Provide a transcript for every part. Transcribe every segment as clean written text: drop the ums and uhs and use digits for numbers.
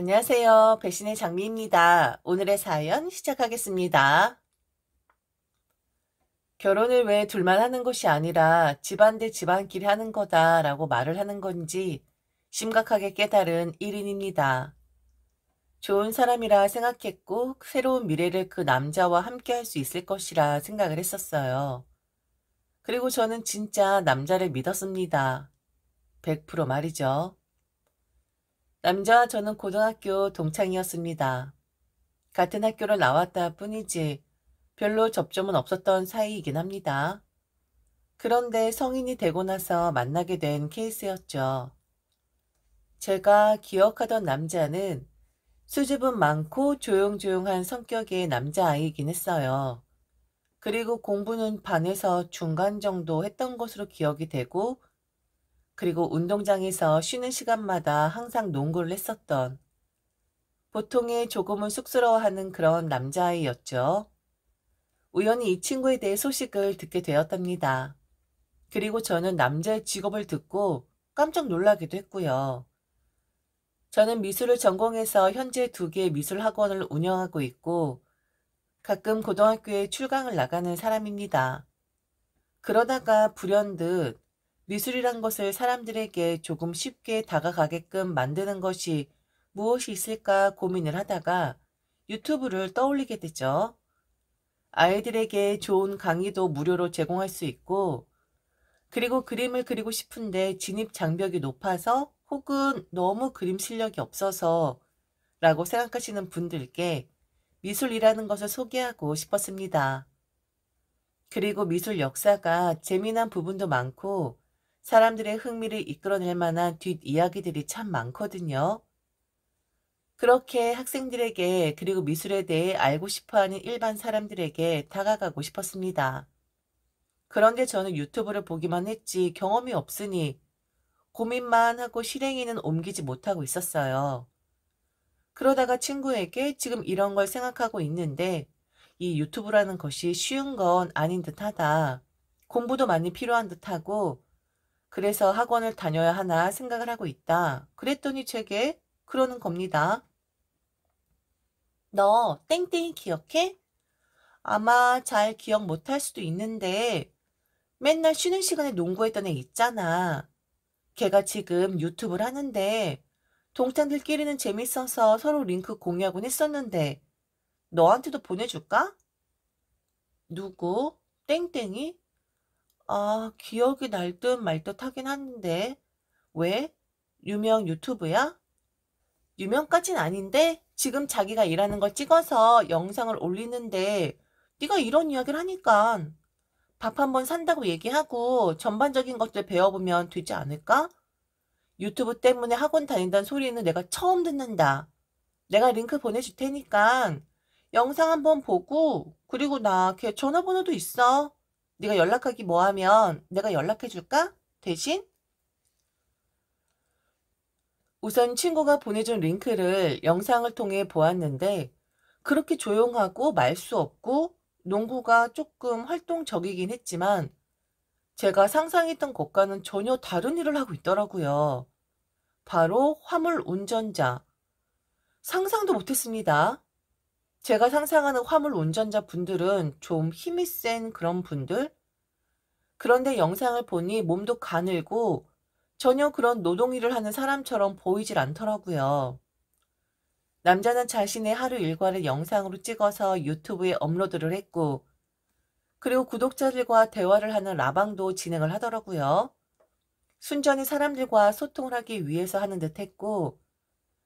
안녕하세요. 배신의 장미입니다. 오늘의 사연 시작하겠습니다. 결혼을 왜 둘만 하는 것이 아니라 집안 대 집안끼리 하는 거다라고 말을 하는 건지 심각하게 깨달은 1인입니다. 좋은 사람이라 생각했고 새로운 미래를 그 남자와 함께 할 수 있을 것이라 생각을 했었어요. 그리고 저는 진짜 남자를 믿었습니다. 100% 말이죠. 남자와 저는 고등학교 동창이었습니다. 같은 학교를 나왔다 뿐이지 별로 접점은 없었던 사이이긴 합니다. 그런데 성인이 되고 나서 만나게 된 케이스였죠. 제가 기억하던 남자는 수줍음 많고 조용조용한 성격의 남자아이이긴 했어요. 그리고 공부는 반에서 중간 정도 했던 것으로 기억이 되고, 그리고 운동장에서 쉬는 시간마다 항상 농구를 했었던, 보통의 조금은 쑥스러워하는 그런 남자아이였죠. 우연히 이 친구에 대해 소식을 듣게 되었답니다. 그리고 저는 남자의 직업을 듣고 깜짝 놀라기도 했고요. 저는 미술을 전공해서 현재 2개의 미술 학원을 운영하고 있고 가끔 고등학교에 출강을 나가는 사람입니다. 그러다가 불현듯 미술이란 것을 사람들에게 조금 쉽게 다가가게끔 만드는 것이 무엇이 있을까 고민을 하다가 유튜브를 떠올리게 되죠. 아이들에게 좋은 강의도 무료로 제공할 수 있고, 그리고 그림을 그리고 싶은데 진입 장벽이 높아서 혹은 너무 그림 실력이 없어서 라고 생각하시는 분들께 미술이라는 것을 소개하고 싶었습니다. 그리고 미술 역사가 재미난 부분도 많고 사람들의 흥미를 이끌어낼 만한 뒷이야기들이 참 많거든요. 그렇게 학생들에게 그리고 미술에 대해 알고 싶어하는 일반 사람들에게 다가가고 싶었습니다. 그런데 저는 유튜브를 보기만 했지 경험이 없으니 고민만 하고 실행에는 옮기지 못하고 있었어요. 그러다가 친구에게 지금 이런 걸 생각하고 있는데 이 유튜브라는 것이 쉬운 건 아닌 듯하다. 공부도 많이 필요한 듯하고 그래서 학원을 다녀야 하나 생각을 하고 있다. 그랬더니 제게 그러는 겁니다. 너 땡땡이 기억해? 아마 잘 기억 못할 수도 있는데 맨날 쉬는 시간에 농구했던 애 있잖아. 걔가 지금 유튜브를 하는데 동창들끼리는 재밌어서 서로 링크 공유하곤 했었는데 너한테도 보내줄까? 누구? 땡땡이? 아, 기억이 날 듯 말 듯 하긴 하는데 왜? 유명 유튜브야? 유명까진 아닌데 지금 자기가 일하는 걸 찍어서 영상을 올리는데 네가 이런 이야기를 하니까 밥 한번 산다고 얘기하고 전반적인 것들 배워보면 되지 않을까? 유튜브 때문에 학원 다닌다는 소리는 내가 처음 듣는다. 내가 링크 보내줄 테니까 영상 한번 보고 그리고 나 걔 전화번호도 있어. 네가 연락하기 뭐하면 내가 연락해줄까? 대신 우선 친구가 보내준 링크를 영상을 통해 보았는데 그렇게 조용하고 말수 없고 농구가 조금 활동적이긴 했지만 제가 상상했던 것과는 전혀 다른 일을 하고 있더라고요. 바로 화물 운전자. 상상도 못했습니다. 제가 상상하는 화물 운전자 분들은 좀 힘이 센 그런 분들? 그런데 영상을 보니 몸도 가늘고 전혀 그런 노동 일을 하는 사람처럼 보이질 않더라고요. 남자는 자신의 하루 일과를 영상으로 찍어서 유튜브에 업로드를 했고, 그리고 구독자들과 대화를 하는 라방도 진행을 하더라고요. 순전히 사람들과 소통을 하기 위해서 하는 듯 했고,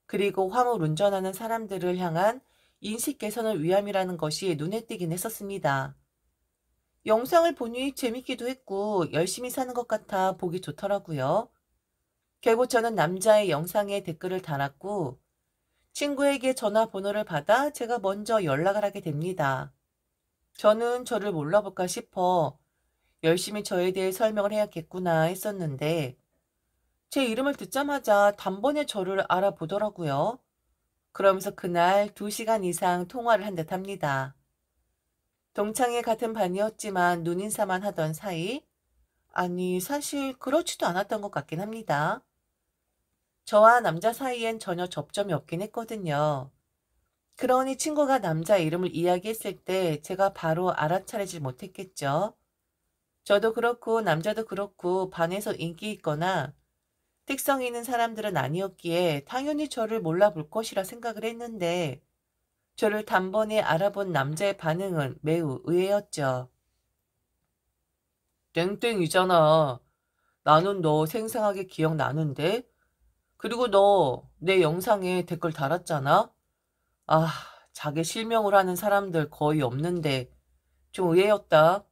그리고 화물 운전하는 사람들을 향한 인식 개선을 위함이라는 것이 눈에 띄긴 했었습니다. 영상을 보니 재밌기도 했고 열심히 사는 것 같아 보기 좋더라고요. 결국 저는 남자의 영상에 댓글을 달았고 친구에게 전화번호를 받아 제가 먼저 연락을 하게 됩니다. 저는 저를 몰라볼까 싶어 열심히 저에 대해 설명을 해야겠구나 했었는데 제 이름을 듣자마자 단번에 저를 알아보더라고요. 그러면서 그날 2시간 이상 통화를 한 듯 합니다. 동창회 같은 반이었지만 눈인사만 하던 사이? 아니, 사실 그렇지도 않았던 것 같긴 합니다. 저와 남자 사이엔 전혀 접점이 없긴 했거든요. 그러니 친구가 남자 이름을 이야기했을 때 제가 바로 알아차리지 못했겠죠. 저도 그렇고 남자도 그렇고 반에서 인기 있거나 특성 있는 사람들은 아니었기에 당연히 저를 몰라볼 것이라 생각을 했는데 저를 단번에 알아본 남자의 반응은 매우 의외였죠. 땡땡이잖아. 나는 너 생생하게 기억나는데? 그리고 너 내 영상에 댓글 달았잖아? 아, 자기 실명을 하는 사람들 거의 없는데 좀 의외였다.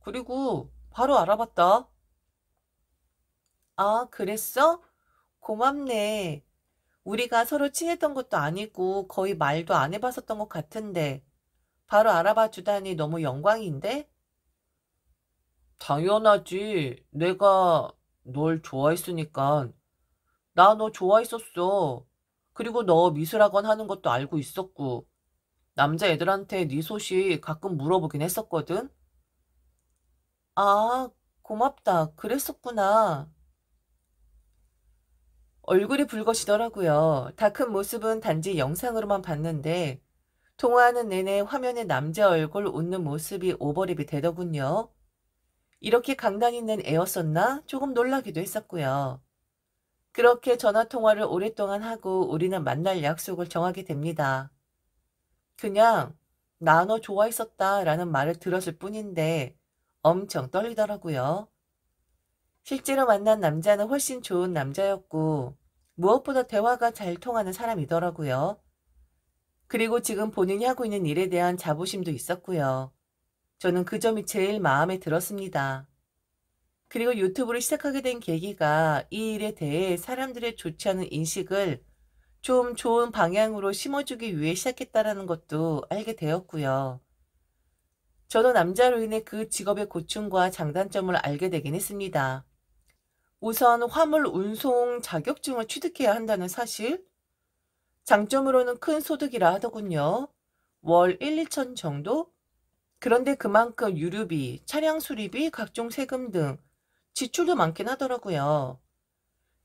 그리고 바로 알아봤다. 아, 그랬어? 고맙네. 우리가 서로 친했던 것도 아니고 거의 말도 안 해봤었던 것 같은데 바로 알아봐 주다니 너무 영광인데? 당연하지. 내가 널 좋아했으니까. 나 너 좋아했었어. 그리고 너 미술학원 하는 것도 알고 있었고. 남자애들한테 네 소식 가끔 물어보긴 했었거든. 아, 고맙다. 그랬었구나. 얼굴이 붉어지더라고요. 다 큰 모습은 단지 영상으로만 봤는데 통화하는 내내 화면에 남자 얼굴 웃는 모습이 오버랩이 되더군요. 이렇게 강단 있는 애였었나? 조금 놀라기도 했었고요. 그렇게 전화 통화를 오랫동안 하고 우리는 만날 약속을 정하게 됩니다. 그냥 나 너 좋아했었다 라는 말을 들었을 뿐인데 엄청 떨리더라고요. 실제로 만난 남자는 훨씬 좋은 남자였고 무엇보다 대화가 잘 통하는 사람이더라고요. 그리고 지금 본인이 하고 있는 일에 대한 자부심도 있었고요. 저는 그 점이 제일 마음에 들었습니다. 그리고 유튜브를 시작하게 된 계기가 이 일에 대해 사람들의 좋지 않은 인식을 좀 좋은 방향으로 심어주기 위해 시작했다라는 것도 알게 되었고요. 저도 남자로 인해 그 직업의 고충과 장단점을 알게 되긴 했습니다. 우선 화물 운송 자격증을 취득해야 한다는 사실? 장점으로는 큰 소득이라 하더군요. 월 1, 2천 정도? 그런데 그만큼 유류비, 차량 수리비, 각종 세금 등 지출도 많긴 하더라고요.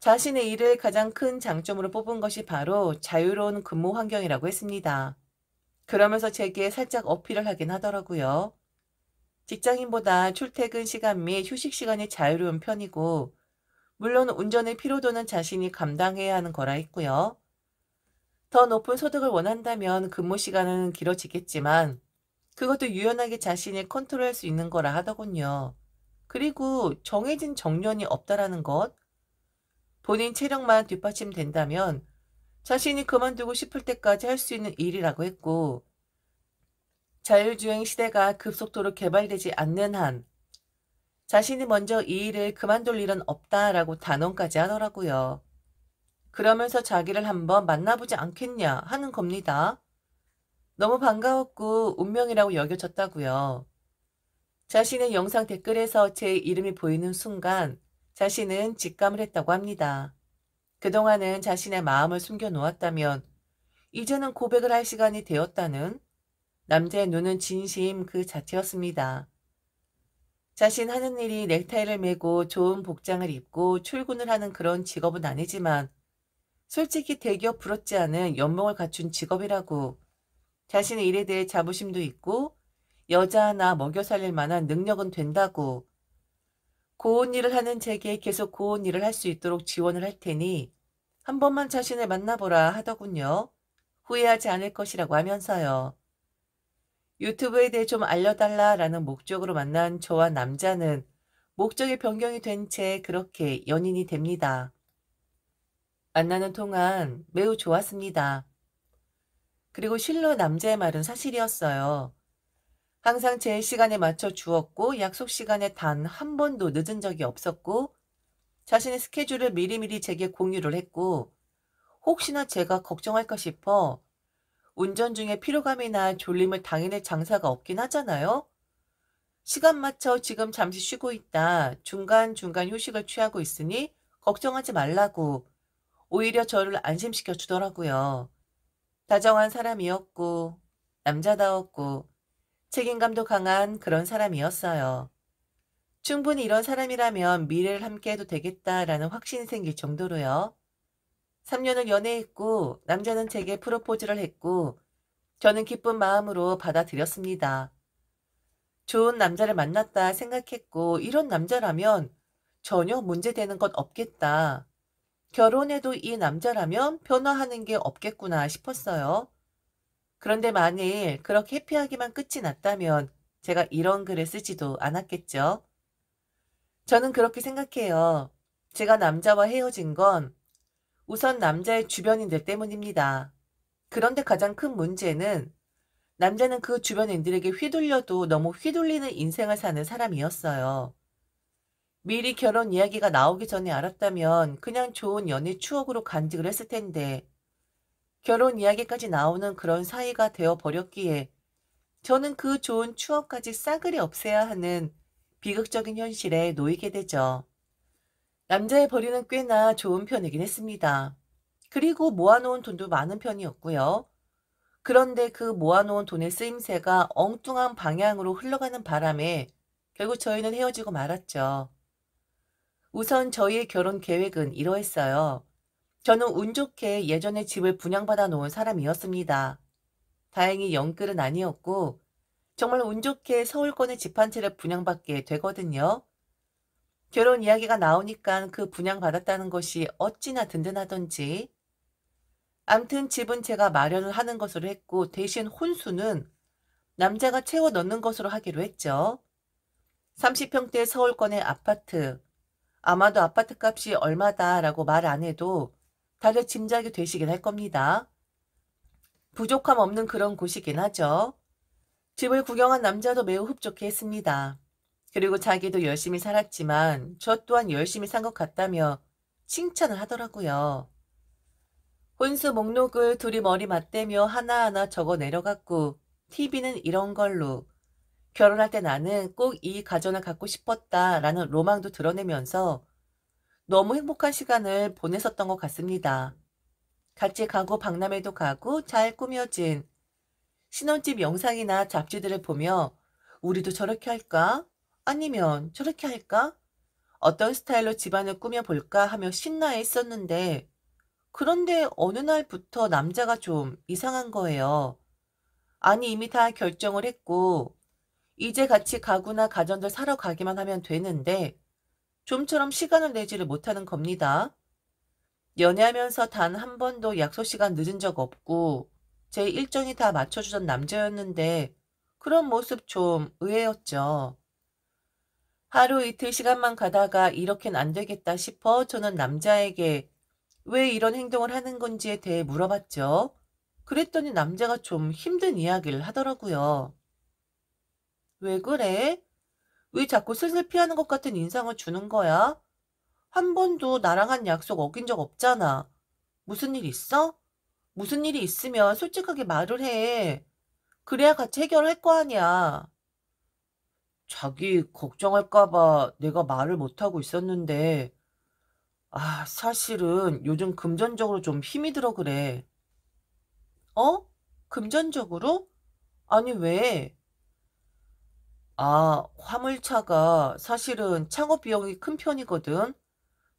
자신의 일을 가장 큰 장점으로 뽑은 것이 바로 자유로운 근무 환경이라고 했습니다. 그러면서 제게 살짝 어필을 하긴 하더라고요. 직장인보다 출퇴근 시간 및 휴식 시간이 자유로운 편이고, 물론 운전의 피로도는 자신이 감당해야 하는 거라 했고요. 더 높은 소득을 원한다면 근무 시간은 길어지겠지만, 그것도 유연하게 자신이 컨트롤할 수 있는 거라 하더군요. 그리고 정해진 정년이 없다라는 것, 본인 체력만 뒷받침된다면 자신이 그만두고 싶을 때까지 할 수 있는 일이라고 했고, 자율주행 시대가 급속도로 개발되지 않는 한 자신이 먼저 이 일을 그만둘 일은 없다라고 단언까지 하더라고요. 그러면서 자기를 한번 만나보지 않겠냐 하는 겁니다. 너무 반가웠고 운명이라고 여겨졌다고요. 자신의 영상 댓글에서 제 이름이 보이는 순간 자신은 직감을 했다고 합니다. 그동안은 자신의 마음을 숨겨놓았다면 이제는 고백을 할 시간이 되었다는 남자의 눈은 진심 그 자체였습니다. 자신 하는 일이 넥타이를 메고 좋은 복장을 입고 출근을 하는 그런 직업은 아니지만 솔직히 대기업 부럽지 않은 연봉을 갖춘 직업이라고 자신의 일에 대해 자부심도 있고 여자 하나 먹여 살릴 만한 능력은 된다고 고운 일을 하는 제게 계속 고운 일을 할 수 있도록 지원을 할 테니 한 번만 자신을 만나보라 하더군요. 후회하지 않을 것이라고 하면서요. 유튜브에 대해 좀 알려달라라는 목적으로 만난 저와 남자는 목적의 변경이 된 채 그렇게 연인이 됩니다. 만나는 동안 매우 좋았습니다. 그리고 실로 남자의 말은 사실이었어요. 항상 제 시간에 맞춰 주었고 약속 시간에 단 한 번도 늦은 적이 없었고 자신의 스케줄을 미리미리 제게 공유를 했고 혹시나 제가 걱정할까 싶어 운전 중에 피로감이나 졸림을 당해낼 장사가 없긴 하잖아요. 시간 맞춰 지금 잠시 쉬고 있다. 중간중간 휴식을 취하고 있으니 걱정하지 말라고 오히려 저를 안심시켜 주더라고요. 다정한 사람이었고 남자다웠고 책임감도 강한 그런 사람이었어요. 충분히 이런 사람이라면 미래를 함께해도 되겠다라는 확신이 생길 정도로요. 3년을 연애했고 남자는 제게 프로포즈를 했고 저는 기쁜 마음으로 받아들였습니다. 좋은 남자를 만났다 생각했고 이런 남자라면 전혀 문제되는 것 없겠다. 결혼해도 이 남자라면 변화하는 게 없겠구나 싶었어요. 그런데 만일 그렇게 해피하게만 끝이 났다면 제가 이런 글을 쓰지도 않았겠죠. 저는 그렇게 생각해요. 제가 남자와 헤어진 건 우선 남자의 주변인들 때문입니다. 그런데 가장 큰 문제는 남자는 그 주변인들에게 휘둘려도 너무 휘둘리는 인생을 사는 사람이었어요. 미리 결혼 이야기가 나오기 전에 알았다면 그냥 좋은 연애 추억으로 간직을 했을 텐데 결혼 이야기까지 나오는 그런 사이가 되어 버렸기에 저는 그 좋은 추억까지 싸그리 없애야 하는 비극적인 현실에 놓이게 되죠. 남자의 벌이는 꽤나 좋은 편이긴 했습니다. 그리고 모아놓은 돈도 많은 편이었고요. 그런데 그 모아놓은 돈의 쓰임새가 엉뚱한 방향으로 흘러가는 바람에 결국 저희는 헤어지고 말았죠. 우선 저희의 결혼 계획은 이러했어요. 저는 운 좋게 예전에 집을 분양받아 놓은 사람이었습니다. 다행히 영끌은 아니었고 정말 운 좋게 서울권의 집 한 채를 분양받게 되거든요. 결혼 이야기가 나오니까 그 분양받았다는 것이 어찌나 든든하던지. 암튼 집은 제가 마련을 하는 것으로 했고 대신 혼수는 남자가 채워 넣는 것으로 하기로 했죠. 30평대 서울권의 아파트. 아마도 아파트 값이 얼마다라고 말 안 해도 다들 짐작이 되시긴 할 겁니다. 부족함 없는 그런 곳이긴 하죠. 집을 구경한 남자도 매우 흡족해 했습니다. 그리고 자기도 열심히 살았지만 저 또한 열심히 산 것 같다며 칭찬을 하더라고요. 혼수 목록을 둘이 머리 맞대며 하나하나 적어 내려갔고 TV는 이런 걸로 결혼할 때 나는 꼭 이 가전을 갖고 싶었다라는 로망도 드러내면서 너무 행복한 시간을 보냈었던 것 같습니다. 같이 가고 박람회도 가고 잘 꾸며진 신혼집 영상이나 잡지들을 보며 우리도 저렇게 할까? 아니면 저렇게 할까? 어떤 스타일로 집안을 꾸며볼까 하며 신나해 있었는데 그런데 어느 날부터 남자가 좀 이상한 거예요. 아니 이미 다 결정을 했고 이제 같이 가구나 가전들 사러 가기만 하면 되는데 좀처럼 시간을 내지를 못하는 겁니다. 연애하면서 단 한 번도 약속 시간 늦은 적 없고 제 일정이 다 맞춰주던 남자였는데 그런 모습 좀 의외였죠. 하루 이틀 시간만 가다가 이렇게는 안 되겠다 싶어 저는 남자에게 왜 이런 행동을 하는 건지에 대해 물어봤죠. 그랬더니 남자가 좀 힘든 이야기를 하더라고요. 왜 그래? 왜 자꾸 슬슬 피하는 것 같은 인상을 주는 거야? 한 번도 나랑 한 약속 어긴 적 없잖아. 무슨 일 있어? 무슨 일이 있으면 솔직하게 말을 해. 그래야 같이 해결할 거 아니야. 자기 걱정할까 봐 내가 말을 못하고 있었는데, 사실은 요즘 금전적으로 좀 힘이 들어 그래. 어? 금전적으로? 아니, 왜? 화물차가 사실은 창업 비용이 큰 편이거든.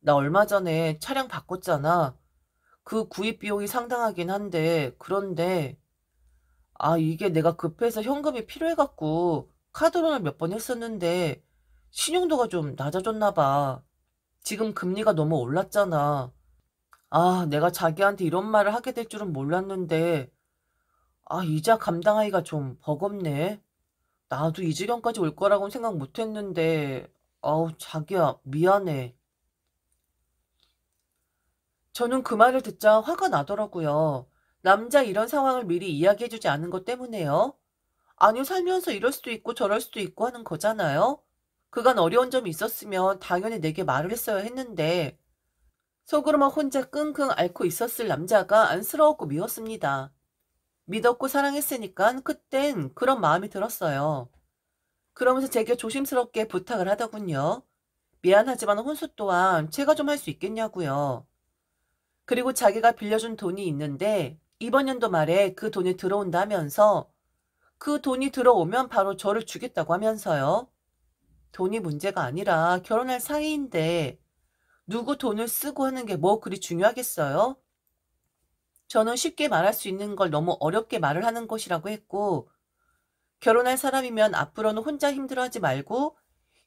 나 얼마 전에 차량 바꿨잖아. 그 구입 비용이 상당하긴 한데, 그런데, 이게 내가 급해서 현금이 필요해갖고 카드로는 몇 번 했었는데, 신용도가 좀 낮아졌나 봐. 지금 금리가 너무 올랐잖아. 내가 자기한테 이런 말을 하게 될 줄은 몰랐는데, 이자 감당하기가 좀 버겁네. 나도 이 지경까지 올 거라고는 생각 못 했는데, 자기야, 미안해. 저는 그 말을 듣자 화가 나더라고요. 남자 이런 상황을 미리 이야기해주지 않은 것 때문에요. 아니, 살면서 이럴 수도 있고 저럴 수도 있고 하는 거잖아요. 그간 어려운 점이 있었으면 당연히 내게 말을 했어야 했는데, 속으로만 혼자 끙끙 앓고 있었을 남자가 안쓰러웠고 미웠습니다. 믿었고 사랑했으니까 그땐 그런 마음이 들었어요. 그러면서 제게 조심스럽게 부탁을 하더군요. 미안하지만 혼수 또한 제가 좀 할 수 있겠냐고요. 그리고 자기가 빌려준 돈이 있는데 이번 연도 말에 그 돈이 들어온다면서 그 돈이 들어오면 바로 저를 주겠다고 하면서요. 돈이 문제가 아니라 결혼할 사이인데 누구 돈을 쓰고 하는 게 뭐 그리 중요하겠어요? 저는 쉽게 말할 수 있는 걸 너무 어렵게 말을 하는 것이라고 했고, 결혼할 사람이면 앞으로는 혼자 힘들어하지 말고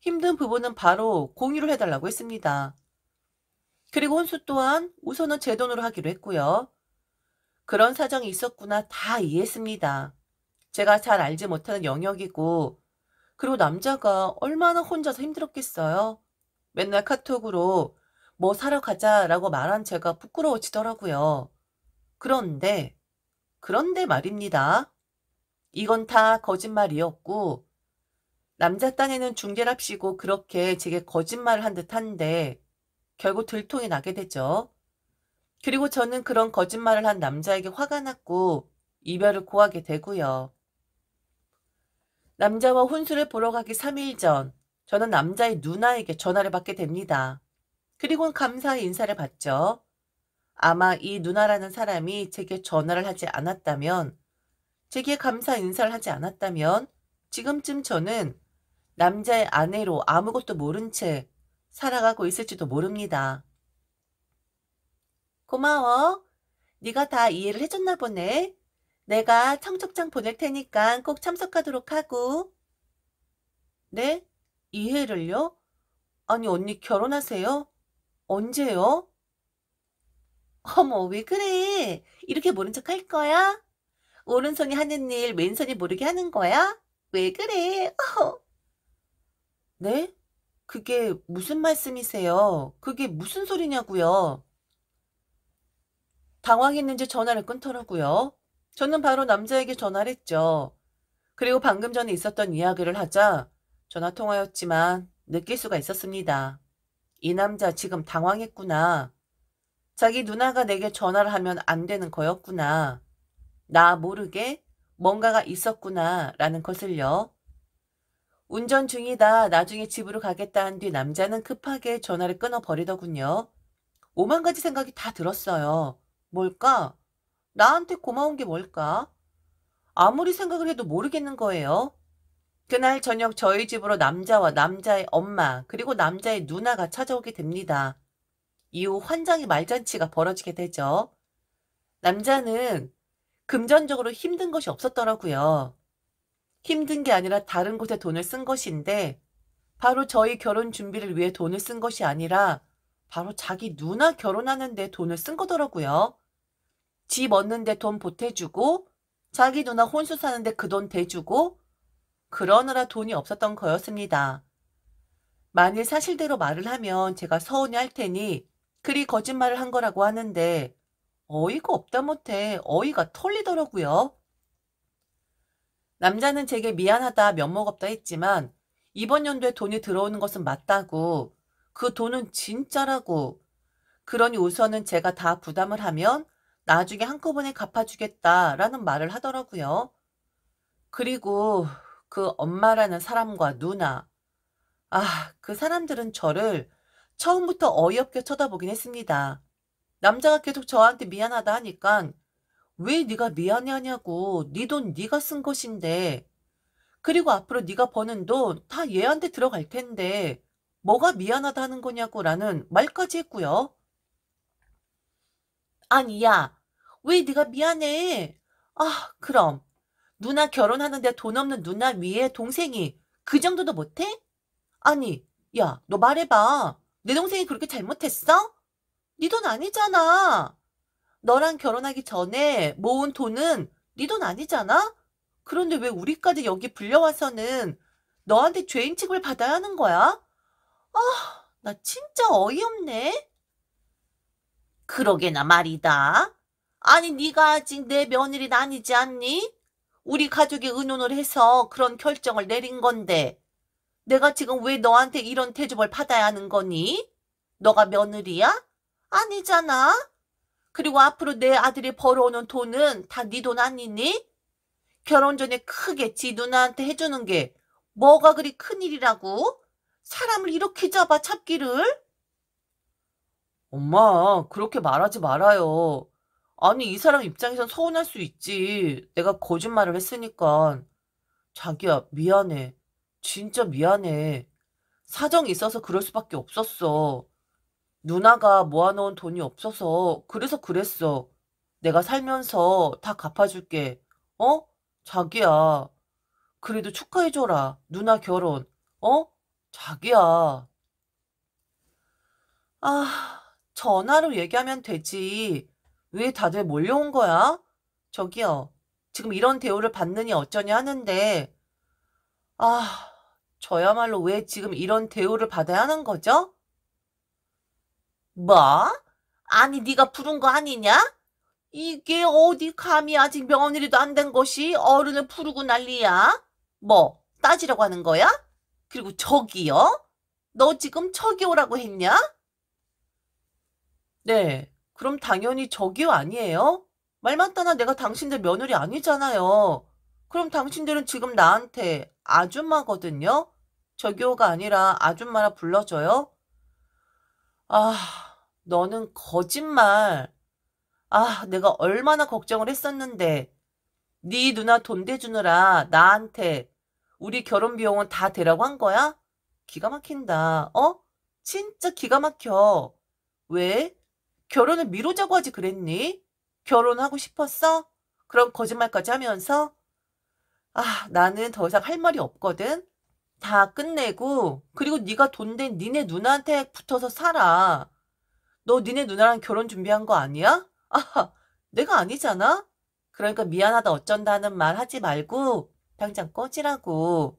힘든 부분은 바로 공유를 해달라고 했습니다. 그리고 혼수 또한 우선은 제 돈으로 하기로 했고요. 그런 사정이 있었구나 다 이해했습니다. 제가 잘 알지 못하는 영역이고, 그리고 남자가 얼마나 혼자서 힘들었겠어요. 맨날 카톡으로 뭐 사러 가자라고 말한 제가 부끄러워지더라고요. 그런데 말입니다. 이건 다 거짓말이었고, 남자 딴에는 중계랍시고 그렇게 제게 거짓말을 한 듯한데 결국 들통이 나게 되죠. 그리고 저는 그런 거짓말을 한 남자에게 화가 났고 이별을 고하게 되고요. 남자와 혼수를 보러 가기 3일 전, 저는 남자의 누나에게 전화를 받게 됩니다. 그리고는 감사의 인사를 받죠. 아마 이 누나라는 사람이 제게 전화를 하지 않았다면, 제게 감사 인사를 하지 않았다면 지금쯤 저는 남자의 아내로 아무것도 모른 채 살아가고 있을지도 모릅니다. 고마워. 네가 다 이해를 해줬나 보네. 내가 청첩장 보낼 테니까 꼭 참석하도록 하고. 네? 이해를요? 아니 언니 결혼하세요? 언제요? 어머 왜 그래? 이렇게 모른 척 할 거야? 오른손이 하는 일 왼손이 모르게 하는 거야? 왜 그래? 네? 그게 무슨 말씀이세요? 그게 무슨 소리냐고요? 당황했는지 전화를 끊더라고요. 저는 바로 남자에게 전화를 했죠. 그리고 방금 전에 있었던 이야기를 하자 전화 통화였지만 느낄 수가 있었습니다. 이 남자 지금 당황했구나. 자기 누나가 내게 전화를 하면 안 되는 거였구나. 나 모르게 뭔가가 있었구나 라는 것을요. 운전 중이다. 나중에 집으로 가겠다 한 뒤 남자는 급하게 전화를 끊어버리더군요. 오만 가지 생각이 다 들었어요. 뭘까? 나한테 고마운 게 뭘까? 아무리 생각을 해도 모르겠는 거예요. 그날 저녁 저희 집으로 남자와 남자의 엄마 그리고 남자의 누나가 찾아오게 됩니다. 이후 환장의 말잔치가 벌어지게 되죠. 남자는 금전적으로 힘든 것이 없었더라고요. 힘든 게 아니라 다른 곳에 돈을 쓴 것인데 바로 저희 결혼 준비를 위해 돈을 쓴 것이 아니라 바로 자기 누나 결혼하는데 돈을 쓴 거더라고요. 집 얻는데 돈 보태주고 자기 누나 혼수 사는데 그 돈 대주고 그러느라 돈이 없었던 거였습니다. 만일 사실대로 말을 하면 제가 서운해할 테니 그리 거짓말을 한 거라고 하는데 어이가 없다 못해 어이가 털리더라고요. 남자는 제게 미안하다 면목없다 했지만 이번 연도에 돈이 들어오는 것은 맞다고, 그 돈은 진짜라고, 그러니 우선은 제가 다 부담을 하면 나중에 한꺼번에 갚아주겠다라는 말을 하더라고요. 그리고 그 엄마라는 사람과 누나, 그 사람들은 저를 처음부터 어이없게 쳐다보긴 했습니다. 남자가 계속 저한테 미안하다 하니까 왜 네가 미안해하냐고, 네 돈 네가 쓴 것인데, 그리고 앞으로 네가 버는 돈 다 얘한테 들어갈 텐데 뭐가 미안하다 하는 거냐고 라는 말까지 했고요. 아니 야, 왜 네가 미안해? 그럼 누나 결혼하는데 돈 없는 누나 위에 동생이 그 정도도 못해? 아니 야, 너 말해봐. 내 동생이 그렇게 잘못했어? 네 돈 아니잖아. 너랑 결혼하기 전에 모은 돈은 네 돈 아니잖아? 그런데 왜 우리까지 여기 불려와서는 너한테 죄인 취급을 받아야 하는 거야? 나 진짜 어이없네. 그러게나 말이다. 아니 네가 아직 내 며느리는 아니지 않니? 우리 가족이 의논을 해서 그런 결정을 내린 건데 내가 지금 왜 너한테 이런 대접을 받아야 하는 거니? 너가 며느리야? 아니잖아. 그리고 앞으로 내 아들이 벌어오는 돈은 다 네 돈 아니니? 결혼 전에 크게 지 누나한테 해주는 게 뭐가 그리 큰일이라고? 사람을 이렇게 잡아 잡기를? 엄마, 그렇게 말하지 말아요. 아니, 이 사람 입장에선 서운할 수 있지. 내가 거짓말을 했으니까. 자기야, 미안해. 진짜 미안해. 사정이 있어서 그럴 수밖에 없었어. 누나가 모아놓은 돈이 없어서 그래서 그랬어. 내가 살면서 다 갚아줄게. 어? 자기야. 그래도 축하해줘라. 누나 결혼. 어? 자기야. 아, 전화로 얘기하면 되지. 왜 다들 몰려온 거야? 저기요. 지금 이런 대우를 받느니 어쩌냐 하는데, 아, 저야말로 왜 지금 이런 대우를 받아야 하는 거죠? 뭐? 아니, 네가 부른 거 아니냐? 이게 어디 감히 아직 며느리도 안 된 것이 어른을 부르고 난리야? 뭐, 따지려고 하는 거야? 그리고 저기요? 너 지금 저기 오라고 했냐? 네, 그럼 당연히 저기요 아니에요? 말 맞다나 내가 당신들 며느리 아니잖아요. 그럼 당신들은 지금 나한테 아줌마거든요? 저기요가 아니라 아줌마라 불러줘요? 아, 너는 거짓말. 아, 내가 얼마나 걱정을 했었는데. 네 누나 돈 대주느라 나한테 우리 결혼 비용은 다 대라고 한 거야? 기가 막힌다. 어? 진짜 기가 막혀. 왜? 결혼을 미루자고 하지 그랬니? 결혼하고 싶었어? 그럼 거짓말까지 하면서? 아, 나는 더 이상 할 말이 없거든. 다 끝내고 그리고 네가 돈 된 니네 누나한테 붙어서 살아. 너 니네 누나랑 결혼 준비한 거 아니야? 아하, 내가 아니잖아? 그러니까 미안하다 어쩐다는 말 하지 말고 당장 꺼지라고.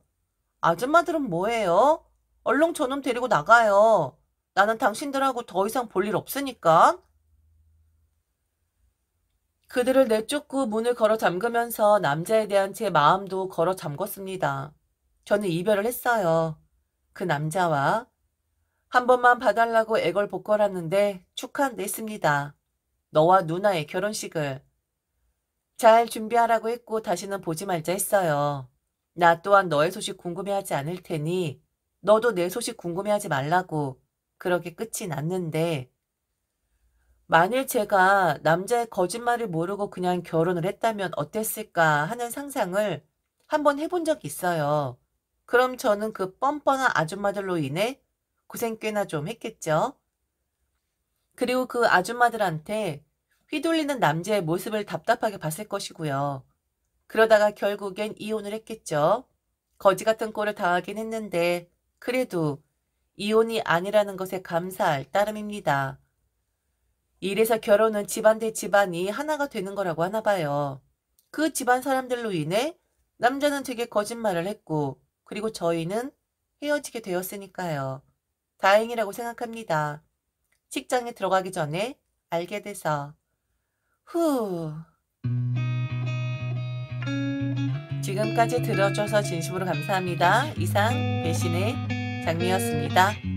아줌마들은 뭐해요? 얼른 저놈 데리고 나가요. 나는 당신들하고 더 이상 볼 일 없으니까. 그들을 내쫓고 문을 걸어 잠그면서 남자에 대한 제 마음도 걸어 잠궜습니다. 저는 이별을 했어요. 그 남자와. 한 번만 봐달라고 애걸복걸하는데 축하냈습니다. 너와 누나의 결혼식을. 잘 준비하라고 했고 다시는 보지 말자 했어요. 나 또한 너의 소식 궁금해하지 않을 테니 너도 내 소식 궁금해하지 말라고. 그렇게 끝이 났는데 만일 제가 남자의 거짓말을 모르고 그냥 결혼을 했다면 어땠을까 하는 상상을 한번 해본 적이 있어요. 그럼 저는 그 뻔뻔한 아줌마들로 인해 고생 꽤나 좀 했겠죠. 그리고 그 아줌마들한테 휘둘리는 남자의 모습을 답답하게 봤을 것이고요. 그러다가 결국엔 이혼을 했겠죠. 거지 같은 꼴을 당하긴 했는데 그래도 이혼이 아니라는 것에 감사할 따름입니다. 이래서 결혼은 집안 대 집안이 하나가 되는 거라고 하나 봐요. 그 집안 사람들로 인해 남자는 되게 거짓말을 했고 그리고 저희는 헤어지게 되었으니까요. 다행이라고 생각합니다. 직장에 들어가기 전에 알게 돼서. 후. 지금까지 들어줘서 진심으로 감사합니다. 이상 배신의 장미였습니다.